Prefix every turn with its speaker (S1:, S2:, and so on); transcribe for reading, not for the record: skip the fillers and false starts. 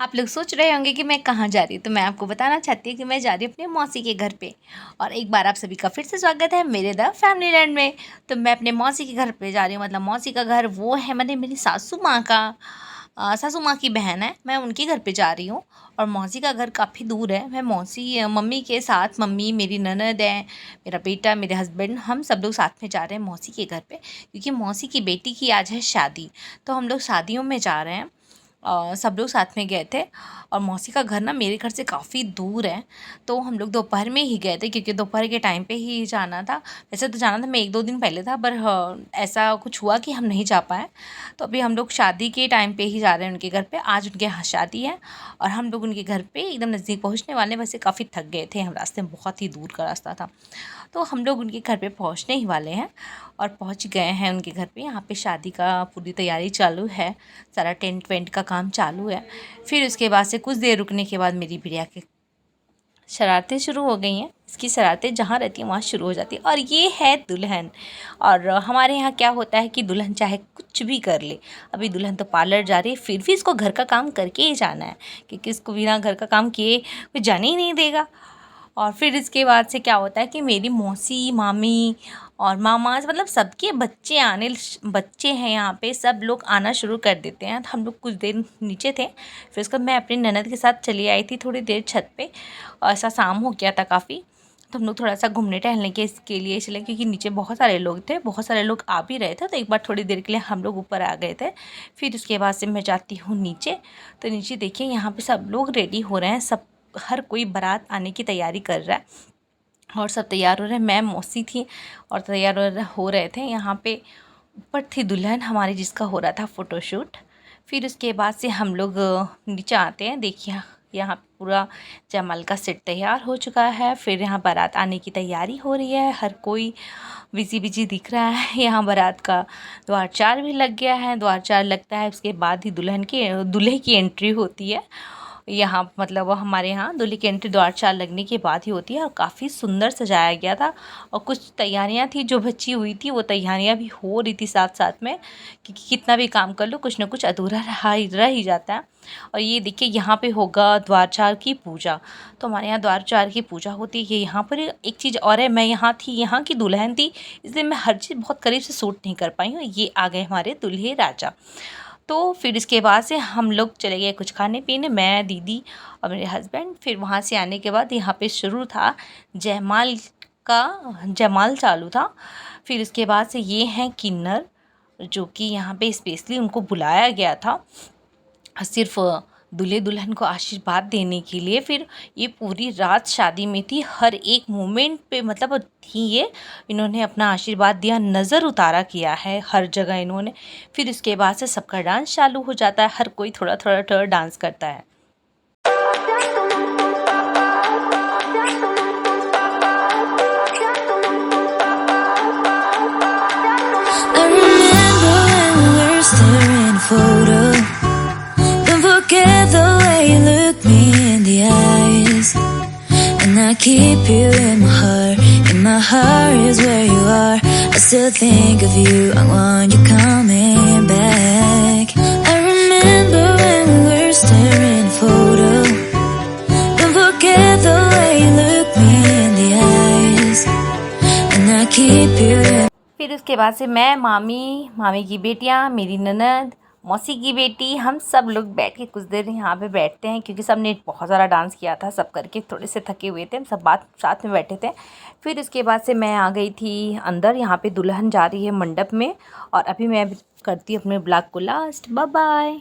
S1: आप लोग सोच रहे होंगे कि मैं कहाँ जा रही हूँ, तो मैं आपको बताना चाहती हूँ कि मैं जा रही हूँ अपने मौसी के घर पे। और एक बार आप सभी का फिर से स्वागत है मेरे द फैमिली लैंड में। तो मैं अपने मौसी के घर पे जा रही हूँ, मतलब मौसी का घर वो है, मतलब मेरी सासू माँ का सासू माँ की बहन है, मैं उनके घर पे जा रही हूँ। और मौसी का घर काफ़ी दूर है। मैं मौसी मम्मी के साथ, मम्मी, मेरी ननद है, मेरा बेटा, मेरे हस्बैंड, हम सब लोग साथ में जा रहे हैं मौसी के घर पे, क्योंकि मौसी की बेटी की आज है शादी। तो हम लोग शादियों में जा रहे हैं। सब लोग साथ में गए थे। और मौसी का घर ना मेरे घर से काफ़ी दूर है, तो हम लोग दोपहर में ही गए थे, क्योंकि दोपहर के टाइम पे ही जाना था। वैसे तो जाना था मैं 1-2 दिन पहले था, पर ऐसा कुछ हुआ कि हम नहीं जा पाए। तो अभी हम लोग शादी के टाइम पे ही जा रहे हैं उनके घर पे। आज उनके यहाँ शादी है और हम लोग उनके घर पे एकदम नज़दीक पहुँचने वाले। वैसे काफ़ी थक गए थे हम, रास्ते में बहुत ही दूर का रास्ता था। तो हम लोग उनके घर पे पहुँचने ही वाले हैं और पहुँच गए हैं उनके घर पे। यहाँ पे शादी का पूरी तैयारी चालू है, सारा टेंट वेंट का काम चालू है। फिर उसके बाद से कुछ देर रुकने के बाद मेरी बिटिया की शरारतें शुरू हो गई हैं। इसकी शरारतें जहाँ रहती हैं वहाँ शुरू हो जाती है। और ये है दुल्हन। और हमारे यहाँ क्या होता है कि दुल्हन चाहे कुछ भी कर ले, अभी दुल्हन तो पार्लर जा रही है, फिर भी इसको घर का काम करके ही जाना है, क्योंकि इसको बिना घर का काम किए कोई जाने ही नहीं देगा। और फिर इसके बाद से क्या होता है कि मेरी मौसी, मामी और मामा, मतलब सबके बच्चे हैं यहाँ पे, सब लोग आना शुरू कर देते हैं। तो हम लोग कुछ देर नीचे थे, फिर उसके बाद मैं अपनी ननद के साथ चली आई थी थोड़ी देर छत पे। और ऐसा शाम हो गया था काफ़ी, तो हम लोग थोड़ा सा घूमने टहलने के इसके लिए चले, क्योंकि नीचे बहुत सारे लोग थे, बहुत सारे लोग आ भी रहे थे। तो एक बार थोड़ी देर के लिए हम लोग ऊपर आ गए थे। फिर उसके बाद से मैं जाती हूँ नीचे। तो नीचे देखिए यहाँ पे सब लोग रेडी हो रहे हैं, सब हर कोई बारात आने की तैयारी कर रहा है और सब तैयार हो रहे हैं। मैं मौसी थी और तैयार हो रहे थे। यहाँ पे ऊपर थी दुल्हन हमारी, जिसका हो रहा था फ़ोटोशूट। फिर उसके बाद से हम लोग नीचे आते हैं। देखिए यहाँ पे पूरा जयमाल का सेट तैयार हो चुका है। फिर यहाँ बारात आने की तैयारी हो रही है, हर कोई बिजी बिजी दिख रहा है। यहाँ बारात का द्वार चार भी लग गया है। द्वार चार लगता है, उसके बाद ही दूल्हे की एंट्री होती है। यहाँ मतलब हमारे यहाँ दूल्हे की एंट्री द्वार चार लगने के बाद ही होती है। और काफ़ी सुंदर सजाया गया था। और कुछ तैयारियाँ थी जो बची हुई थी, वो तैयारियाँ भी हो रही थी साथ साथ में, क्योंकि कितना भी काम कर लो कुछ ना कुछ अधूरा रह ही जाता है। और ये देखिए यहाँ पे होगा द्वार चार की पूजा। तो हमारे यहाँ द्वार चार की पूजा होती है। यहाँ पर एक चीज़ और है, मैं यहाँ थी, यहाँ की दुल्हन थी, इसलिए मैं हर चीज़ बहुत करीब से शूट नहीं कर पाई हूँ। ये आ गए हमारे दूल्हे राजा। तो फिर इसके बाद से हम लोग चले गए कुछ खाने पीने, मैं, दीदी और मेरे हस्बैंड। फिर वहाँ से आने के बाद यहाँ पे शुरू था जयमाल चालू था। फिर उसके बाद से ये हैं किन्नर, जो कि यहाँ पे स्पेशली उनको बुलाया गया था सिर्फ दूल्हे दुल्हन को आशीर्वाद देने के लिए। फिर ये पूरी रात शादी में थी, हर एक मोमेंट पे मतलब थी ये, इन्होंने अपना आशीर्वाद दिया, नज़र उतारा किया है हर जगह इन्होंने। फिर इसके बाद से सबका डांस चालू हो जाता है, हर कोई थोड़ा थोड़ा थोड़ा डांस करता है।
S2: I remember when we were staring at a photo. Don't forget the way you look me in the eyes. And I keep you in my heart. In my heart is where you are. I still think of you. I want you coming back. I remember when we were staring at a photo. Don't forget the way you look me in the eyes. And I keep you in.
S1: फिर उसके बाद से मैं, मामी की बेटियाँ, मेरी ननद, मौसी की बेटी, हम सब लोग बैठ के कुछ देर यहाँ पे बैठते हैं, क्योंकि सब ने बहुत ज़्यादा डांस किया था, सब करके थोड़े से थके हुए थे, हम सब बात साथ में बैठे थे। फिर उसके बाद से मैं आ गई थी अंदर। यहाँ पे दुल्हन जा रही है मंडप में और अभी मैं करती हूँ अपने ब्लॉग को लास्ट। Bye bye.